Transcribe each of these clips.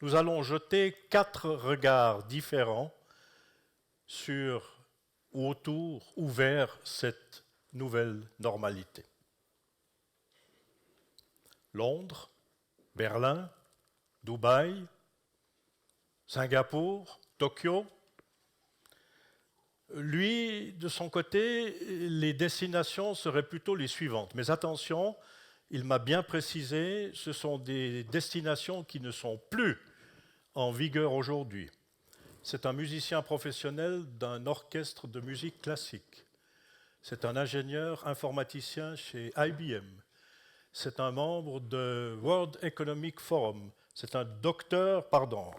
nous allons jeter 4 regards différents sur ou autour ou vers cette nouvelle normalité. Londres, Berlin, Dubaï, Singapour, Tokyo. Lui, de son côté, les destinations seraient plutôt les suivantes. Mais attention, il m'a bien précisé, ce sont des destinations qui ne sont plus en vigueur aujourd'hui. C'est un musicien professionnel d'un orchestre de musique classique. C'est un ingénieur informaticien chez IBM. C'est un membre de World Economic Forum. C'est un docteur,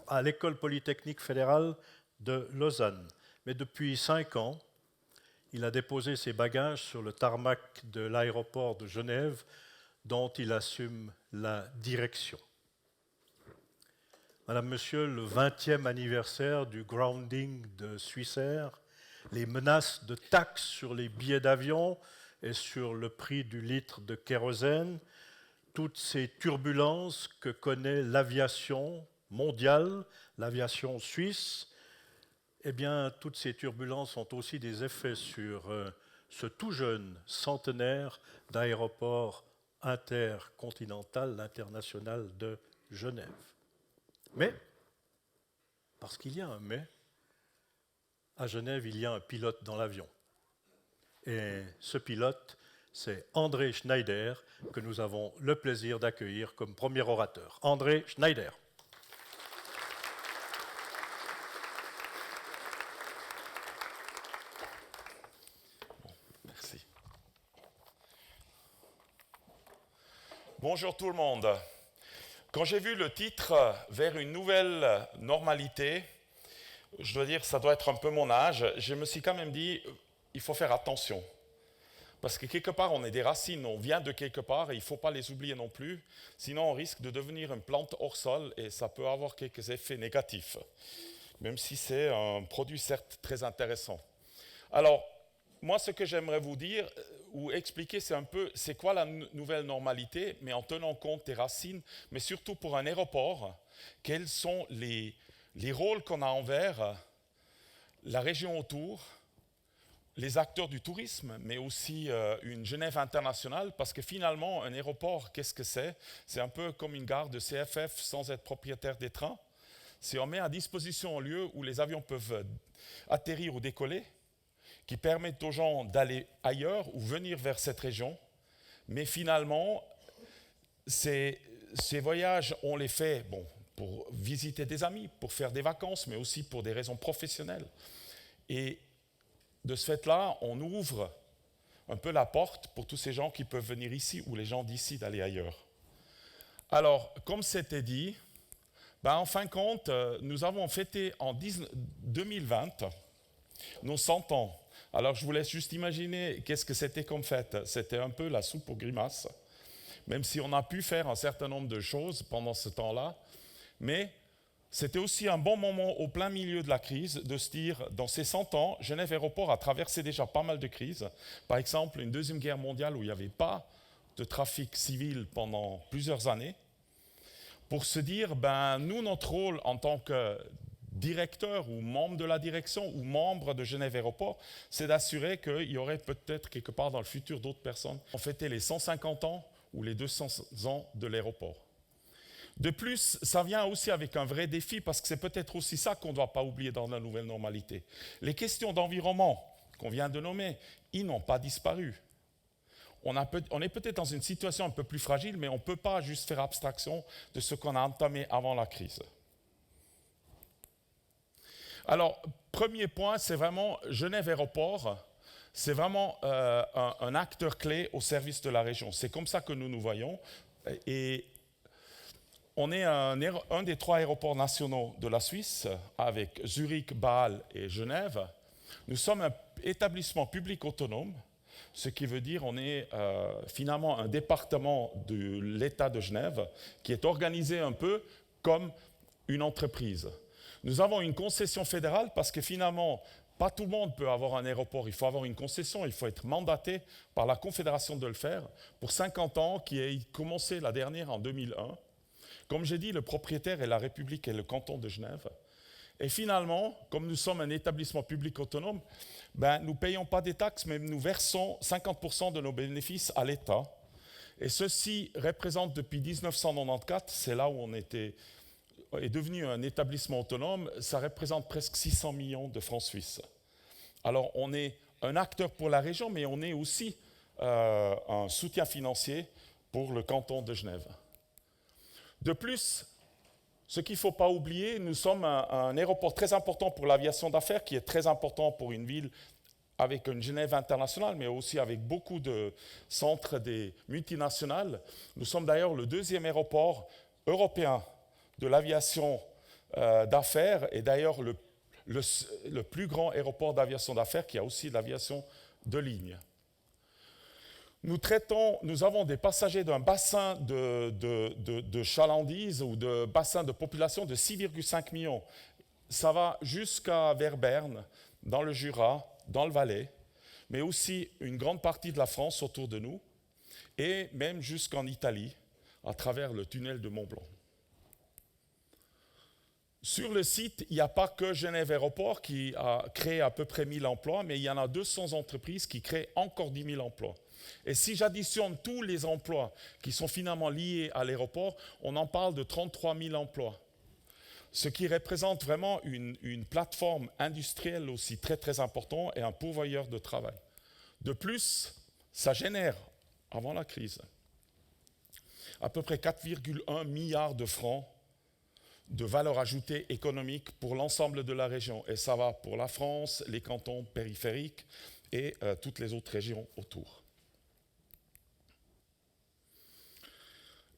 à l'École polytechnique fédérale de Lausanne. Mais depuis 5 ans, il a déposé ses bagages sur le tarmac de l'aéroport de Genève, dont il assume la direction. Madame, Monsieur, le 20e anniversaire du grounding de Swissair, les menaces de taxes sur les billets d'avion et sur le prix du litre de kérosène, toutes ces turbulences que connaît l'aviation mondiale, l'aviation suisse, eh bien, toutes ces turbulences ont aussi des effets sur ce tout jeune centenaire d'aéroport intercontinental, international de Genève. Mais, parce qu'il y a un mais, à Genève, il y a un pilote dans l'avion. Et ce pilote, c'est André Schneider, que nous avons le plaisir d'accueillir comme premier orateur. André Schneider. Merci. Bonjour tout le monde. Quand j'ai vu le titre « Vers une nouvelle normalité », je dois dire, ça doit être un peu mon âge, je me suis quand même dit, il faut faire attention. Parce que quelque part, on est des racines, on vient de quelque part et il ne faut pas les oublier non plus. Sinon, on risque de devenir une plante hors sol et ça peut avoir quelques effets négatifs. Même si c'est un produit certes très intéressant. Alors, moi, ce que j'aimerais vous dire ou expliquer, c'est un peu, c'est quoi la nouvelle normalité, mais en tenant compte des racines, mais surtout pour un aéroport, quels sont les rôles qu'on a envers la région autour, les acteurs du tourisme, mais aussi une Genève internationale, parce que finalement, un aéroport, qu'est-ce que c'est? C'est un peu comme une gare de CFF sans être propriétaire des trains. Si on met à disposition un lieu où les avions peuvent atterrir ou décoller, qui permettent aux gens d'aller ailleurs ou venir vers cette région. Mais finalement, ces voyages, on les fait pour visiter des amis, pour faire des vacances, mais aussi pour des raisons professionnelles. Et de ce fait-là, on ouvre un peu la porte pour tous ces gens qui peuvent venir ici ou les gens d'ici d'aller ailleurs. Alors, comme c'était dit, en fin de compte, nous avons fêté en 2020 nos 100 ans. Alors, je vous laisse juste imaginer qu'est-ce que c'était comme fête. C'était un peu la soupe aux grimaces, même si on a pu faire un certain nombre de choses pendant ce temps-là. Mais c'était aussi un bon moment au plein milieu de la crise de se dire, dans ces 100 ans, Genève Aéroport a traversé déjà pas mal de crises. Par exemple, une deuxième guerre mondiale où il n'y avait pas de trafic civil pendant plusieurs années. Pour se dire, nous, notre rôle en tant que directeur ou membre de la direction ou membre de Genève Aéroport, c'est d'assurer qu'il y aurait peut-être quelque part dans le futur d'autres personnes qui ont fêté les 150 ans ou les 200 ans de l'aéroport. De plus, ça vient aussi avec un vrai défi parce que c'est peut-être aussi ça qu'on ne doit pas oublier dans la nouvelle normalité. Les questions d'environnement qu'on vient de nommer, ils n'ont pas disparu. On est peut-être dans une situation un peu plus fragile, mais on ne peut pas juste faire abstraction de ce qu'on a entamé avant la crise. Alors, premier point, c'est vraiment Genève Aéroport, c'est vraiment un acteur clé au service de la région. C'est comme ça que nous nous voyons. Et on est un des 3 aéroports nationaux de la Suisse, avec Zurich, Bâle et Genève. Nous sommes un établissement public autonome, ce qui veut dire qu'on est finalement un département de l'État de Genève qui est organisé un peu comme une entreprise. Nous avons une concession fédérale parce que finalement, pas tout le monde peut avoir un aéroport. Il faut avoir une concession, il faut être mandaté par la Confédération de le faire pour 50 ans, qui a commencé la dernière en 2001. Comme j'ai dit, le propriétaire est la République et le canton de Genève. Et finalement, comme nous sommes un établissement public autonome, nous ne payons pas des taxes, mais nous versons 50% de nos bénéfices à l'État. Et ceci représente depuis 1994, c'est là où on est devenu un établissement autonome, ça représente presque 600 millions de francs suisses. Alors on est un acteur pour la région, mais on est aussi un soutien financier pour le canton de Genève. De plus, ce qu'il ne faut pas oublier, nous sommes un aéroport très important pour l'aviation d'affaires, qui est très important pour une ville avec une Genève internationale, mais aussi avec beaucoup de centres des multinationales. Nous sommes d'ailleurs le deuxième aéroport européen de l'aviation d'affaires, et d'ailleurs le plus grand aéroport d'aviation d'affaires qui a aussi de l'aviation de ligne. Nous avons des passagers d'un bassin de chalandise ou de bassin de population de 6,5 millions. Ça va jusqu'à vers Berne, dans le Jura, dans le Valais, mais aussi une grande partie de la France autour de nous, et même jusqu'en Italie, à travers le tunnel de Mont-Blanc. Sur le site, il n'y a pas que Genève Aéroport qui a créé à peu près 1000 emplois, mais il y en a 200 entreprises qui créent encore 10 000 emplois. Et si j'additionne tous les emplois qui sont finalement liés à l'aéroport, on en parle de 33 000 emplois. Ce qui représente vraiment une plateforme industrielle aussi très très importante et un pourvoyeur de travail. De plus, ça génère, avant la crise, à peu près 4,1 milliards de francs de valeur ajoutée économique pour l'ensemble de la région. Et ça va pour la France, les cantons périphériques et toutes les autres régions autour.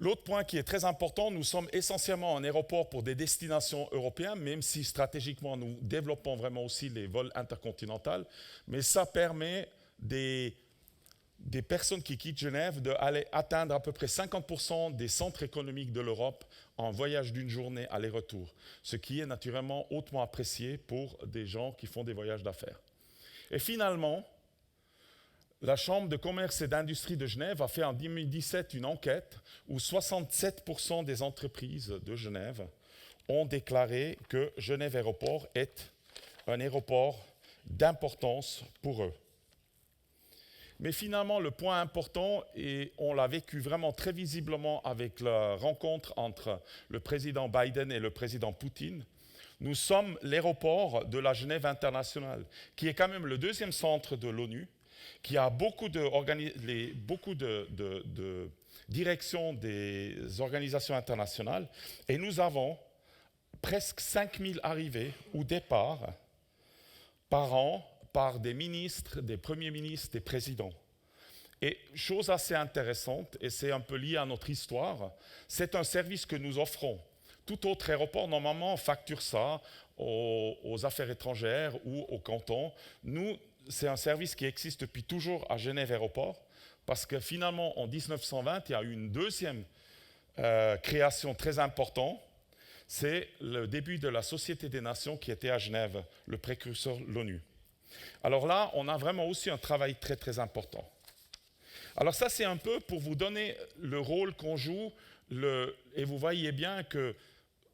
L'autre point qui est très important, nous sommes essentiellement un aéroport pour des destinations européennes, même si stratégiquement nous développons vraiment aussi les vols intercontinentaux, mais ça permet des personnes qui quittent Genève d'aller atteindre à peu près 50% des centres économiques de l'Europe en voyage d'une journée aller-retour, ce qui est naturellement hautement apprécié pour des gens qui font des voyages d'affaires. Et finalement, la Chambre de commerce et d'industrie de Genève a fait en 2017 une enquête où 67% des entreprises de Genève ont déclaré que Genève Aéroport est un aéroport d'importance pour eux. Mais finalement, le point important, et on l'a vécu vraiment très visiblement avec la rencontre entre le président Biden et le président Poutine, nous sommes l'aéroport de la Genève internationale, qui est quand même le deuxième centre de l'ONU, qui a beaucoup de directions des organisations internationales, et nous avons presque 5000 arrivées ou départs par an par des ministres, des premiers ministres, des présidents. Et chose assez intéressante, et c'est un peu lié à notre histoire, c'est un service que nous offrons. Tout autre aéroport, normalement, facture ça aux affaires étrangères ou au canton. Nous, c'est un service qui existe depuis toujours à Genève Aéroport, parce que finalement, en 1920, il y a eu une deuxième création très importante. C'est le début de la Société des Nations qui était à Genève, le précurseur de l'ONU. Alors là, on a vraiment aussi un travail très très important. Alors ça, c'est un peu pour vous donner le rôle qu'on joue, et vous voyez bien que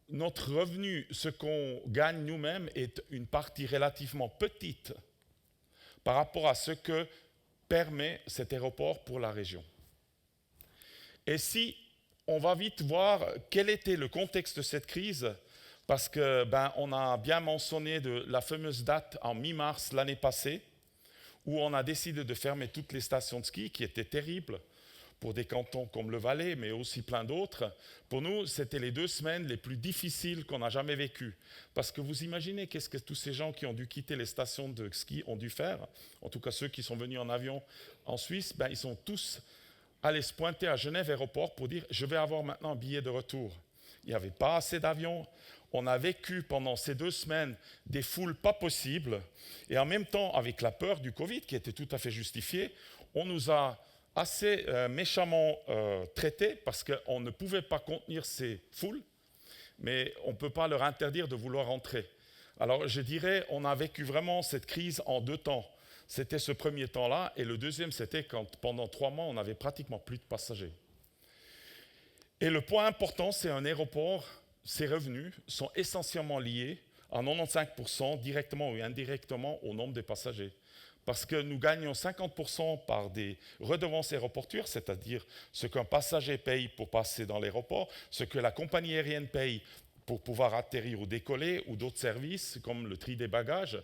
notre revenu, ce qu'on gagne nous-mêmes, est une partie relativement petite par rapport à ce que permet cet aéroport pour la région. Et si on va vite voir quel était le contexte de cette crise, parce que on a bien mentionné la fameuse date en mi-mars l'année passée, où on a décidé de fermer toutes les stations de ski, qui étaient terribles pour des cantons comme le Valais, mais aussi plein d'autres. Pour nous, c'était les 2 semaines les plus difficiles qu'on a jamais vécues. Parce que vous imaginez qu'est-ce que tous ces gens qui ont dû quitter les stations de ski ont dû faire, en tout cas ceux qui sont venus en avion en Suisse, ils sont tous allés se pointer à Genève Aéroport pour dire « je vais avoir maintenant un billet de retour ». Il n'y avait pas assez d'avions. On a vécu pendant ces 2 semaines des foules pas possibles. Et en même temps, avec la peur du Covid, qui était tout à fait justifiée, on nous a assez méchamment traités parce qu'on ne pouvait pas contenir ces foules, mais on ne peut pas leur interdire de vouloir entrer. Alors je dirais, on a vécu vraiment cette crise en 2 temps. C'était ce premier temps-là, et le deuxième, c'était quand pendant 3 mois, on n'avait pratiquement plus de passagers. Et le point important, c'est un aéroport, ses revenus sont essentiellement liés à 95% directement ou indirectement au nombre de passagers. Parce que nous gagnons 50% par des redevances aéroportuaires, c'est-à-dire ce qu'un passager paye pour passer dans l'aéroport, ce que la compagnie aérienne paye pour pouvoir atterrir ou décoller, ou d'autres services comme le tri des bagages.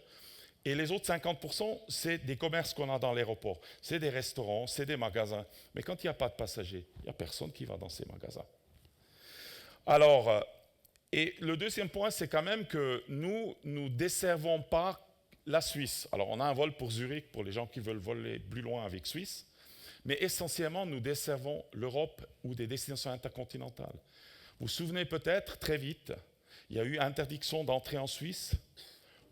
Et les autres 50%, c'est des commerces qu'on a dans l'aéroport. C'est des restaurants, c'est des magasins. Mais quand il n'y a pas de passagers, il n'y a personne qui va dans ces magasins. Alors, et le deuxième point, c'est quand même que nous ne desservons pas la Suisse. Alors, on a un vol pour Zurich, pour les gens qui veulent voler plus loin avec Suisse. Mais essentiellement, nous desservons l'Europe ou des destinations intercontinentales. Vous vous souvenez peut-être, très vite, il y a eu interdiction d'entrer en Suisse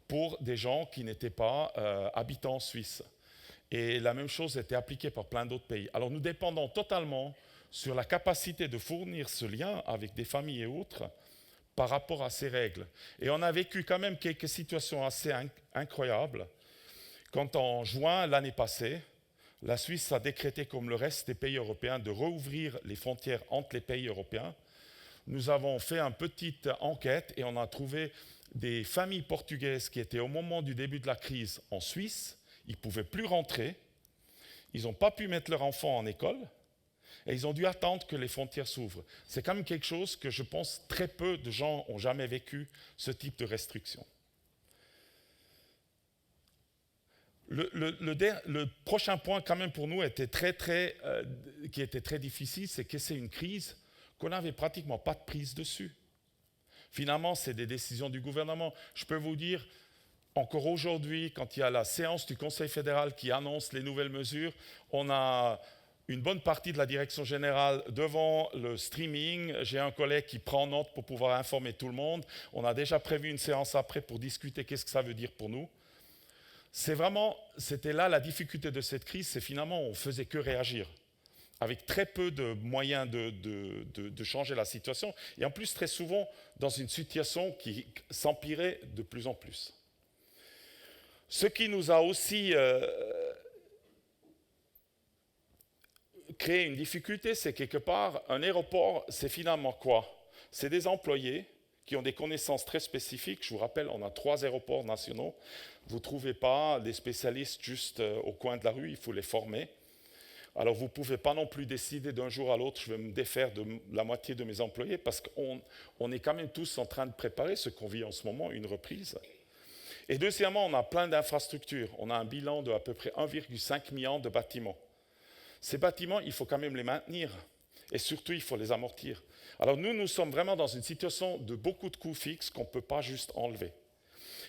pour des gens qui n'étaient pas habitants en Suisse. Et la même chose était appliquée par plein d'autres pays. Alors nous dépendons totalement sur la capacité de fournir ce lien avec des familles et autres par rapport à ces règles. Et on a vécu quand même quelques situations assez incroyables. Quand en juin l'année passée, la Suisse a décrété, comme le reste des pays européens, de rouvrir les frontières entre les pays européens, nous avons fait une petite enquête et on a trouvé des familles portugaises qui étaient au moment du début de la crise en Suisse. Ils ne pouvaient plus rentrer, ils n'ont pas pu mettre leurs enfants en école et ils ont dû attendre que les frontières s'ouvrent. C'est quand même quelque chose que je pense très peu de gens n'ont jamais vécu, ce type de restriction. Le prochain point quand même pour nous qui était très difficile, c'est que c'est une crise qu'on n'avait pratiquement pas de prise dessus. Finalement, c'est des décisions du gouvernement. Je peux vous dire, encore aujourd'hui, quand il y a la séance du Conseil fédéral qui annonce les nouvelles mesures, on a une bonne partie de la direction générale devant le streaming. J'ai un collègue qui prend note pour pouvoir informer tout le monde. On a déjà prévu une séance après pour discuter qu'est-ce que ça veut dire pour nous. C'était là la difficulté de cette crise, c'est finalement on ne faisait que réagir, avec très peu de moyens de changer la situation, et en plus très souvent dans une situation qui s'empirait de plus en plus. Ce qui nous a aussi créé une difficulté, c'est quelque part, un aéroport, c'est finalement quoi? C'est des employés qui ont des connaissances très spécifiques. Je vous rappelle, on a 3 aéroports nationaux. Vous ne trouvez pas des spécialistes juste au coin de la rue, il faut les former. Alors vous ne pouvez pas non plus décider d'un jour à l'autre, je vais me défaire de la moitié de mes employés, parce qu'on est quand même tous en train de préparer ce qu'on vit en ce moment, une reprise. Et deuxièmement, on a plein d'infrastructures. On a un bilan de à peu près 1,5 million de bâtiments. Ces bâtiments, il faut quand même les maintenir. Et surtout, il faut les amortir. Alors nous sommes vraiment dans une situation de beaucoup de coûts fixes qu'on ne peut pas juste enlever.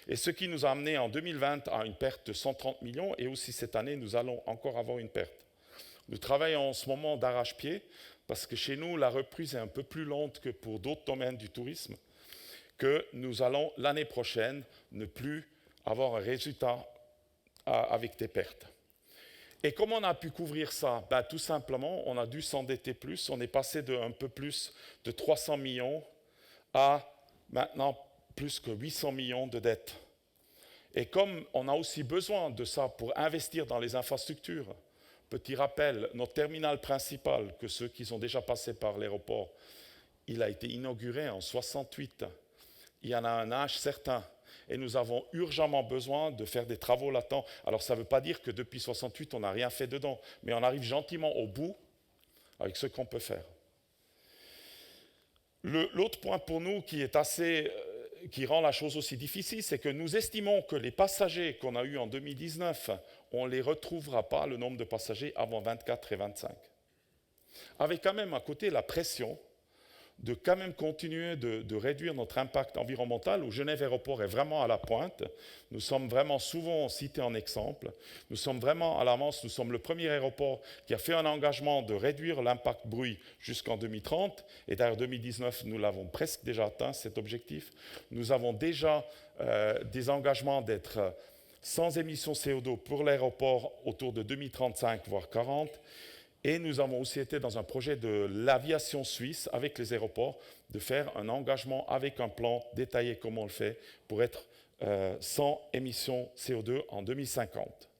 Et ce qui nous a amené en 2020 à une perte de 130 millions, et aussi cette année, nous allons encore avoir une perte. Nous travaillons en ce moment d'arrache-pied, parce que chez nous, la reprise est un peu plus lente que pour d'autres domaines du tourisme, que nous allons l'année prochaine ne plus avoir un résultat avec des pertes. Et comment on a pu couvrir ça? Tout simplement, on a dû s'endetter plus. On est passé de un peu plus de 300 millions à maintenant plus que 800 millions de dettes. Et comme on a aussi besoin de ça pour investir dans les infrastructures, petit rappel, notre terminal principal, que ceux qui sont déjà passés par l'aéroport, il a été inauguré en 68. Il y en a un âge certain. Et nous avons urgemment besoin de faire des travaux latents. Alors ça ne veut pas dire que depuis 68, on n'a rien fait dedans, mais on arrive gentiment au bout avec ce qu'on peut faire. L'autre point pour nous qui rend la chose aussi difficile, c'est que nous estimons que les passagers qu'on a eus en 2019, on ne les retrouvera pas, le nombre de passagers, avant 24 et 25. Avec quand même à côté la pression de quand même continuer de réduire notre impact environnemental, où Genève Aéroport est vraiment à la pointe. Nous sommes vraiment souvent cités en exemple. Nous sommes vraiment à l'avance. Nous sommes le premier aéroport qui a fait un engagement de réduire l'impact bruit jusqu'en 2030. Et d'ailleurs, 2019, nous l'avons presque déjà atteint, cet objectif. Nous avons déjà des engagements d'être sans émissions CO2 pour l'aéroport autour de 2035, voire 40. Et nous avons aussi été dans un projet de l'aviation suisse avec les aéroports de faire un engagement avec un plan détaillé comme on le fait pour être sans émissions CO2 en 2050.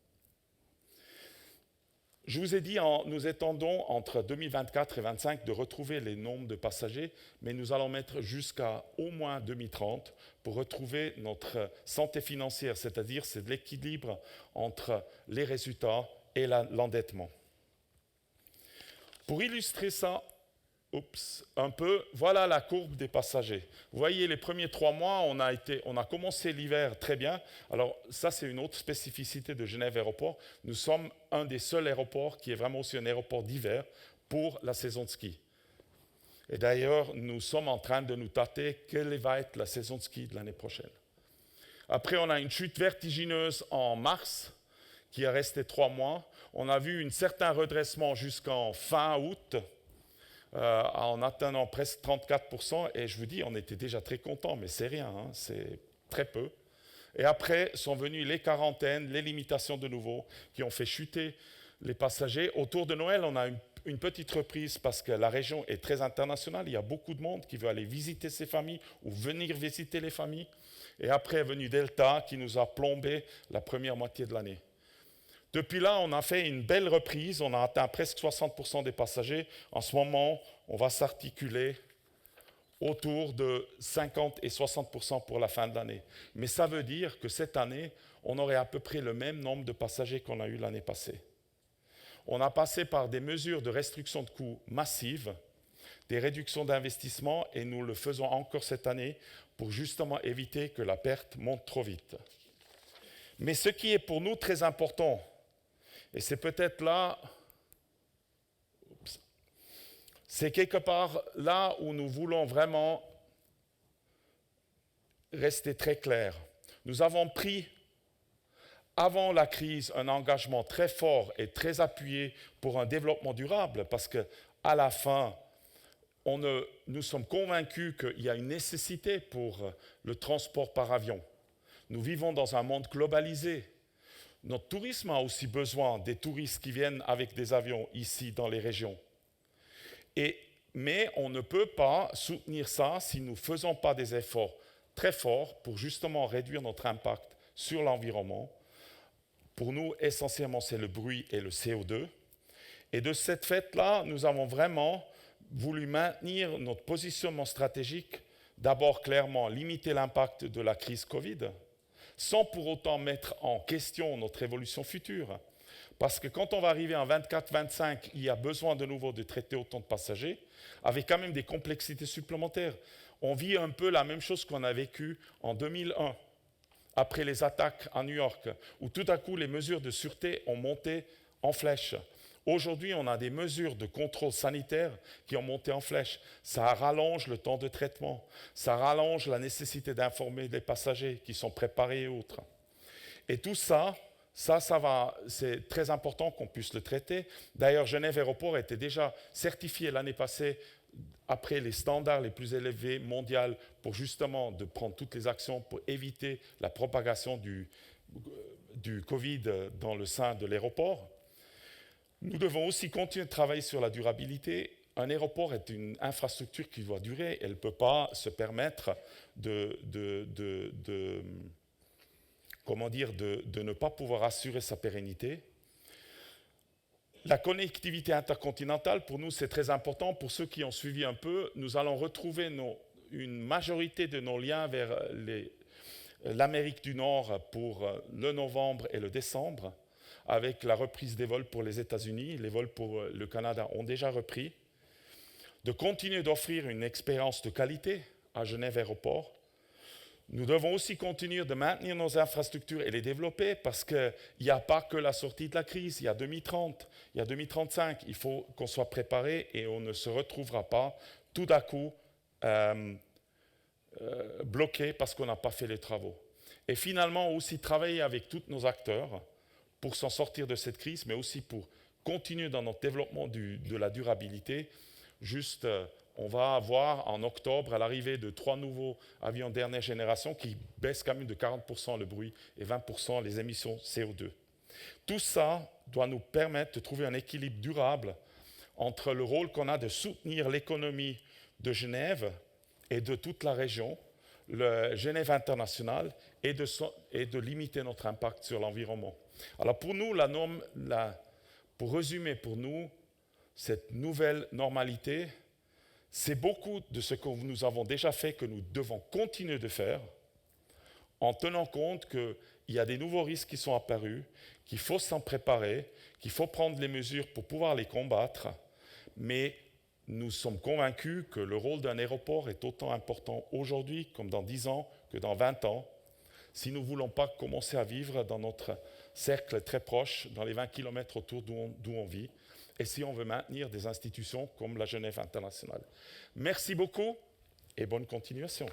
Je vous ai dit, nous attendons entre 2024 et 2025 de retrouver les nombres de passagers, mais nous allons mettre jusqu'à au moins 2030 pour retrouver notre santé financière, c'est-à-dire c'est de l'équilibre entre les résultats et l'endettement. Pour illustrer ça, un peu, voilà la courbe des passagers. Vous voyez, les premiers 3 mois, on a commencé l'hiver très bien. Alors ça, c'est une autre spécificité de Genève Aéroport. Nous sommes un des seuls aéroports qui est vraiment aussi un aéroport d'hiver pour la saison de ski. Et d'ailleurs, nous sommes en train de nous tâter quelle va être la saison de ski de l'année prochaine. Après, on a une chute vertigineuse en mars, qui est restée 3 mois. On a vu un certain redressement jusqu'en fin août, en atteignant presque 34%, et je vous dis, on était déjà très contents, mais c'est rien, hein, c'est très peu. Et après sont venues les quarantaines, les limitations de nouveau, qui ont fait chuter les passagers. Autour de Noël, on a une petite reprise parce que la région est très internationale, il y a beaucoup de monde qui veut aller visiter ses familles ou venir visiter les familles. Et après est venu Delta qui nous a plombé la première moitié de l'année. Depuis là, on a fait une belle reprise, on a atteint presque 60% des passagers. En ce moment, on va s'articuler autour de 50 et 60% pour la fin de l'année. Mais ça veut dire que cette année, on aurait à peu près le même nombre de passagers qu'on a eu l'année passée. On a passé par des mesures de restriction de coûts massives, des réductions d'investissement, et nous le faisons encore cette année pour justement éviter que la perte monte trop vite. Mais ce qui est pour nous très important, et c'est peut-être là, c'est quelque part là où nous voulons vraiment rester très clairs. Nous avons pris, avant la crise, un engagement très fort et très appuyé pour un développement durable, parce qu'à la fin, nous sommes convaincus qu'il y a une nécessité pour le transport par avion. Nous vivons dans un monde globalisé. Notre tourisme a aussi besoin des touristes qui viennent avec des avions ici dans les régions. Mais on ne peut pas soutenir ça si nous ne faisons pas des efforts très forts pour justement réduire notre impact sur l'environnement. Pour nous, essentiellement, c'est le bruit et le CO2. Et de cette fait-là, nous avons vraiment voulu maintenir notre positionnement stratégique, d'abord clairement limiter l'impact de la crise Covid, sans pour autant mettre en question notre évolution future. Parce que quand on va arriver en 24-25, il y a besoin de nouveau de traiter autant de passagers, avec quand même des complexités supplémentaires. On vit un peu la même chose qu'on a vécu en 2001, après les attaques à New York, où tout à coup les mesures de sûreté ont monté en flèche. Aujourd'hui, on a des mesures de contrôle sanitaire qui ont monté en flèche. Ça rallonge le temps de traitement. Ça rallonge la nécessité d'informer les passagers qui sont préparés et autres. Et tout ça c'est très important qu'on puisse le traiter. D'ailleurs, Genève Aéroport était déjà certifié l'année passée après les standards les plus élevés mondiaux pour justement de prendre toutes les actions pour éviter la propagation du Covid dans le sein de l'aéroport. Nous devons aussi continuer de travailler sur la durabilité. Un aéroport est une infrastructure qui doit durer. Elle ne peut pas se permettre de ne pas pouvoir assurer sa pérennité. La connectivité intercontinentale, pour nous, c'est très important. Pour ceux qui ont suivi un peu, nous allons retrouver une majorité de nos liens vers l'Amérique du Nord pour le novembre et le décembre, avec la reprise des vols pour les États-Unis. Les vols pour le Canada ont déjà repris. De continuer d'offrir une expérience de qualité à Genève Aéroport. Nous devons aussi continuer de maintenir nos infrastructures et les développer parce qu'il n'y a pas que la sortie de la crise. Il y a 2030, il y a 2035. Il faut qu'on soit préparé et on ne se retrouvera pas tout à coup bloqué parce qu'on n'a pas fait les travaux. Et finalement, aussi travailler avec tous nos acteurs pour s'en sortir de cette crise, mais aussi pour continuer dans notre développement de la durabilité. Juste, on va avoir en octobre, à l'arrivée de 3 nouveaux avions dernière génération qui baissent quand même de 40% le bruit et 20% les émissions CO2. Tout ça doit nous permettre de trouver un équilibre durable entre le rôle qu'on a de soutenir l'économie de Genève et de toute la région, le Genève international, et de limiter notre impact sur l'environnement. Alors pour nous, pour résumer pour nous, cette nouvelle normalité, c'est beaucoup de ce que nous avons déjà fait que nous devons continuer de faire, en tenant compte qu'il y a des nouveaux risques qui sont apparus, qu'il faut s'en préparer, qu'il faut prendre les mesures pour pouvoir les combattre, mais nous sommes convaincus que le rôle d'un aéroport est autant important aujourd'hui comme dans 10 ans que dans 20 ans, si nous ne voulons pas commencer à vivre dans notre cercle très proche, dans les 20 km autour d'où on vit, et si on veut maintenir des institutions comme la Genève internationale. Merci beaucoup et bonne continuation.